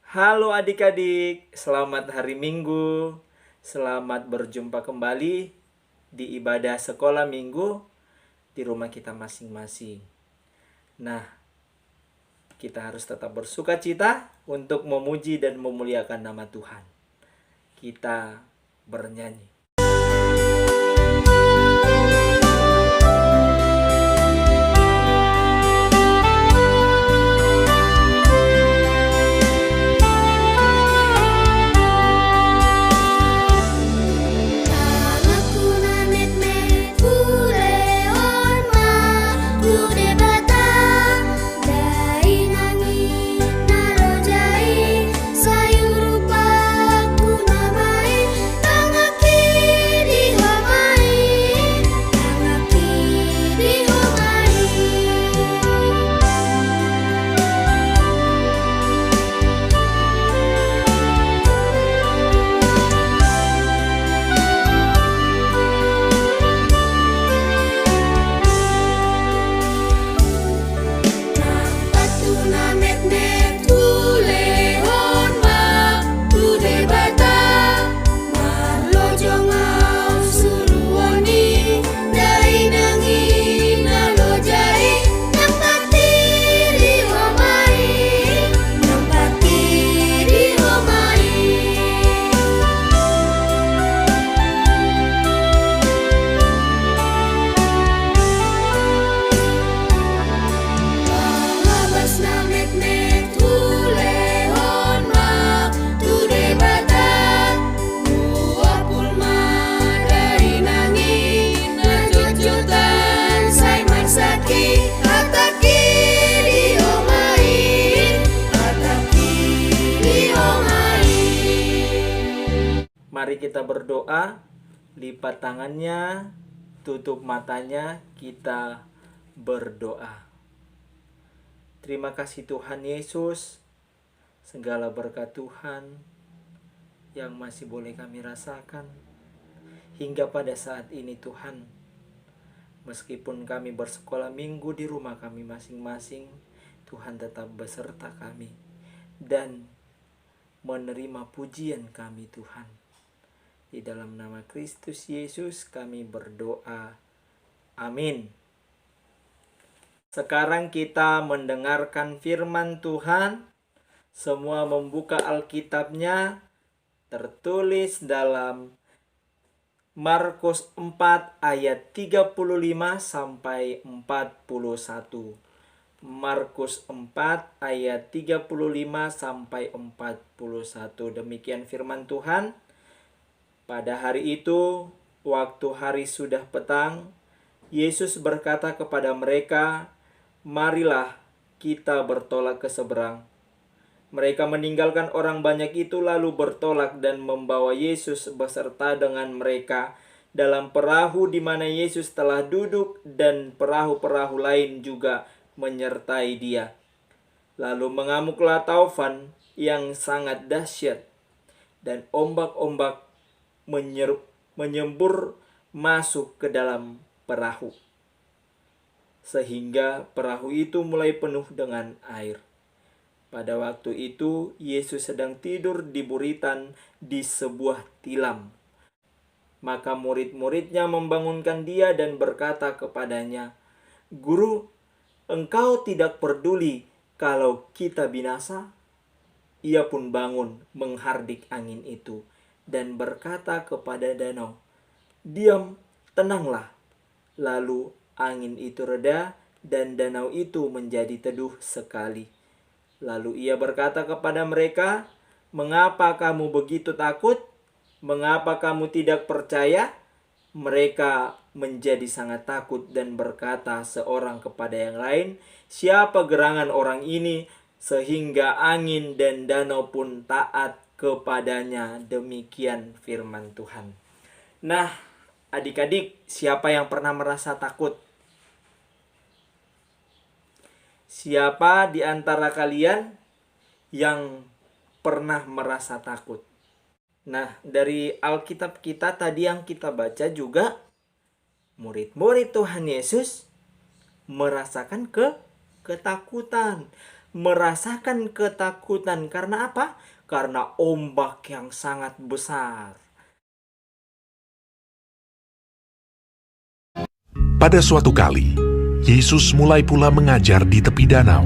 Halo adik-adik, selamat hari Minggu. Selamat berjumpa kembali di ibadah sekolah Minggu di rumah kita masing-masing. Nah, kita harus tetap bersuka cita untuk memuji dan memuliakan nama Tuhan. Kita bernyanyi. Mari kita berdoa, lipat tangannya, tutup matanya, kita berdoa. Terima kasih Tuhan Yesus, segala berkat Tuhan yang masih boleh kami rasakan hingga pada saat ini Tuhan. Meskipun kami bersekolah minggu di rumah kami masing-masing, Tuhan tetap beserta kami dan menerima pujian kami Tuhan. Di dalam nama Kristus Yesus kami berdoa. Amin. Sekarang kita mendengarkan firman Tuhan. Semua membuka Alkitabnya. Tertulis dalam Markus 4 ayat 35 sampai 41. Markus 4 ayat 35 sampai 41. Demikian firman Tuhan. Pada hari itu, waktu hari sudah petang, Yesus berkata kepada mereka, "Marilah kita bertolak ke seberang." Mereka meninggalkan orang banyak itu lalu bertolak dan membawa Yesus beserta dengan mereka dalam perahu di mana Yesus telah duduk, dan perahu-perahu lain juga menyertai Dia. Lalu mengamuklah taufan yang sangat dahsyat, dan ombak-ombak menyembur masuk ke dalam perahu, sehingga perahu itu mulai penuh dengan air. Pada waktu itu Yesus sedang tidur di buritan di sebuah tilam. Maka murid-muridnya membangunkan Dia dan berkata kepadanya, "Guru, Engkau tidak peduli kalau kita binasa?" Ia pun bangun menghardik angin itu dan berkata kepada danau, "Diam, tenanglah." Lalu angin itu reda dan danau itu menjadi teduh sekali. Lalu ia berkata kepada mereka, "Mengapa kamu begitu takut? Mengapa kamu tidak percaya?" Mereka menjadi sangat takut dan berkata seorang kepada yang lain, "Siapa gerangan orang ini sehingga angin dan danau pun taat kepadanya?" Demikian firman Tuhan. Nah, adik-adik, siapa yang pernah merasa takut? Siapa di antara kalian yang pernah merasa takut? Nah, dari Alkitab kita tadi yang kita baca juga, murid-murid Tuhan Yesus merasakan ketakutan. merasakan ketakutan. Karena apa? Karena ombak yang sangat besar. Pada suatu kali, Yesus mulai pula mengajar di tepi danau.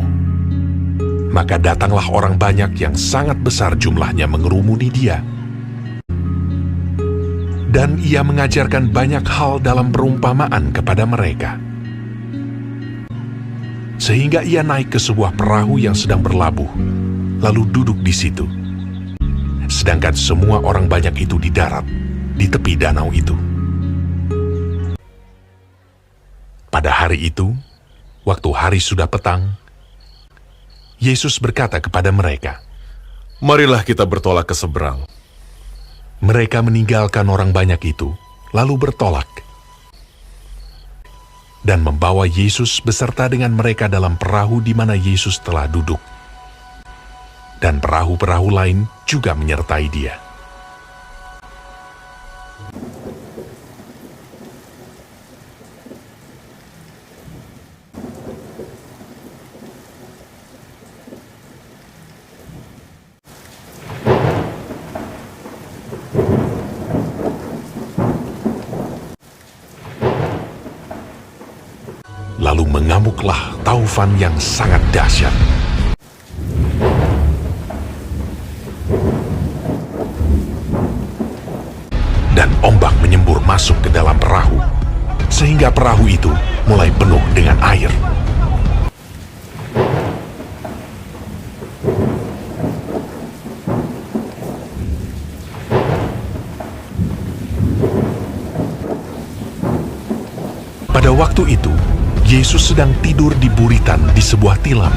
Maka datanglah orang banyak yang sangat besar jumlahnya mengerumuni dia. Dan ia mengajarkan banyak hal dalam perumpamaan kepada mereka. Sehingga ia naik ke sebuah perahu yang sedang berlabuh, lalu duduk di situ. Sedangkan semua orang banyak itu di darat, di tepi danau itu. Pada hari itu, waktu hari sudah petang, Yesus berkata kepada mereka, "Marilah kita bertolak ke seberang." Mereka meninggalkan orang banyak itu, lalu bertolak. Dan membawa Yesus beserta dengan mereka dalam perahu di mana Yesus telah duduk. Dan perahu-perahu lain juga menyertai dia. Lalu mengamuklah taufan yang sangat dahsyat. Dan ombak menyembur masuk ke dalam perahu, sehingga perahu itu mulai penuh dengan air. Pada waktu itu, Yesus sedang tidur di buritan di sebuah tilam.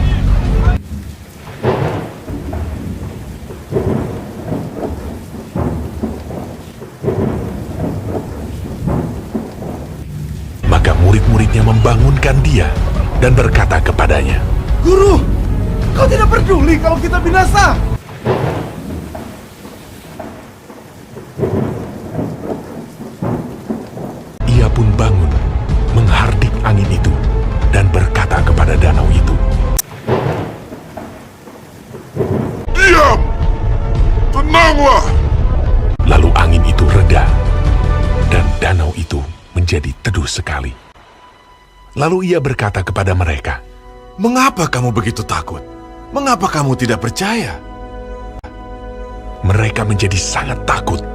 Maka murid-muridnya membangunkan dia dan berkata kepadanya, "Guru, kau tidak peduli kalau kita binasa?" Ia pun bangun, menghardik angin itu, dan berkata kepada danau itu, "Diam! Tenanglah!" Lalu angin itu reda, dan danau itu menjadi teduh sekali. Lalu ia berkata kepada mereka, "Mengapa kamu begitu takut? Mengapa kamu tidak percaya?" Mereka menjadi sangat takut,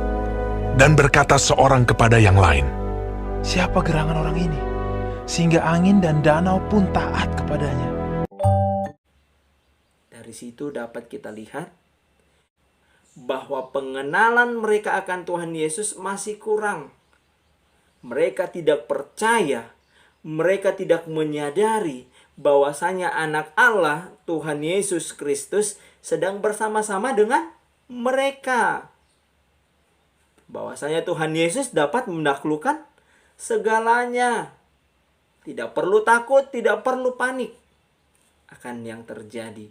dan berkata seorang kepada yang lain, Siapa gerangan orang ini, sehingga angin dan danau pun taat kepadanya? Dari situ dapat kita lihat bahwa pengenalan mereka akan Tuhan Yesus masih kurang. Mereka tidak percaya, mereka tidak menyadari bahwasanya anak Allah, Tuhan Yesus Kristus, sedang bersama-sama dengan mereka. Bahwasanya Tuhan Yesus dapat menaklukkan segalanya. Tidak perlu takut, tidak perlu panik akan yang terjadi.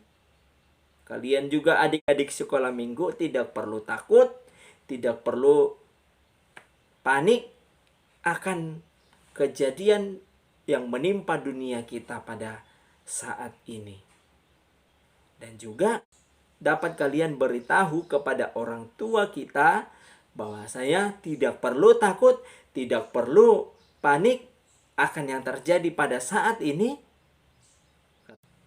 Kalian juga adik-adik sekolah minggu tidak perlu takut, tidak perlu panik akan kejadian yang menimpa dunia kita pada saat ini. Dan juga dapat kalian beritahu kepada orang tua kita bahwa saya tidak perlu takut, tidak perlu panik akan yang terjadi pada saat ini.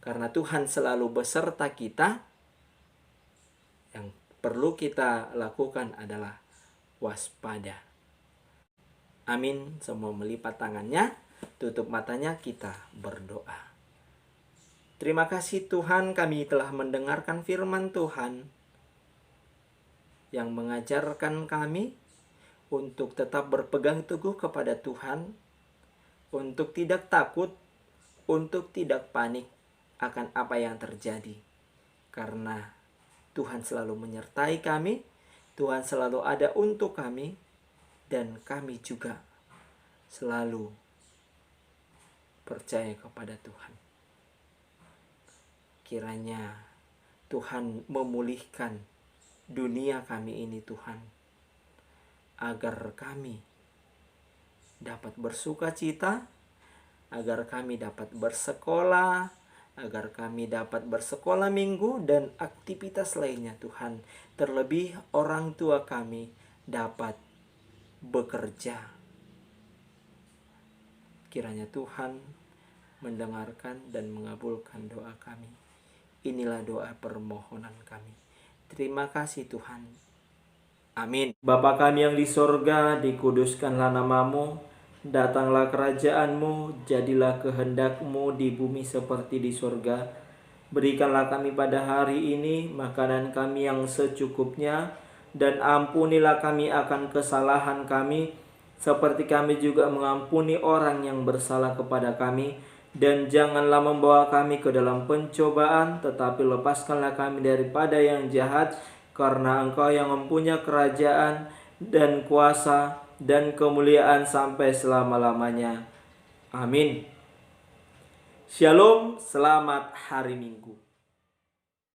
Karena Tuhan selalu beserta kita. Yang perlu kita lakukan adalah waspada. Amin. Semua melipat tangannya, tutup matanya, kita berdoa. Terima kasih Tuhan, kami telah mendengarkan firman Tuhan yang mengajarkan kami untuk tetap berpegang teguh kepada Tuhan, untuk tidak takut, untuk tidak panik akan apa yang terjadi. Karena Tuhan selalu menyertai kami, Tuhan selalu ada untuk kami, dan kami juga selalu percaya kepada Tuhan. Kiranya Tuhan memulihkan dunia kami ini, Tuhan, agar kami dapat bersuka cita, agar kami dapat bersekolah, agar kami dapat bersekolah minggu dan aktivitas lainnya Tuhan. Terlebih orang tua kami dapat bekerja. Kiranya Tuhan mendengarkan dan mengabulkan doa kami. Inilah doa permohonan kami. Terima kasih Tuhan. Amin. Bapa kami yang di sorga, dikuduskanlah namamu. Datanglah kerajaan-Mu, jadilah kehendak-Mu di bumi seperti di sorga. Berikanlah kami pada hari ini makanan kami yang secukupnya, dan ampunilah kami akan kesalahan kami, seperti kami juga mengampuni orang yang bersalah kepada kami. Dan janganlah membawa kami ke dalam pencobaan, tetapi lepaskanlah kami daripada yang jahat, karena Engkau yang mempunyai kerajaan dan kuasa dan kemuliaan sampai selama-lamanya. Amin. Shalom, selamat hari Minggu.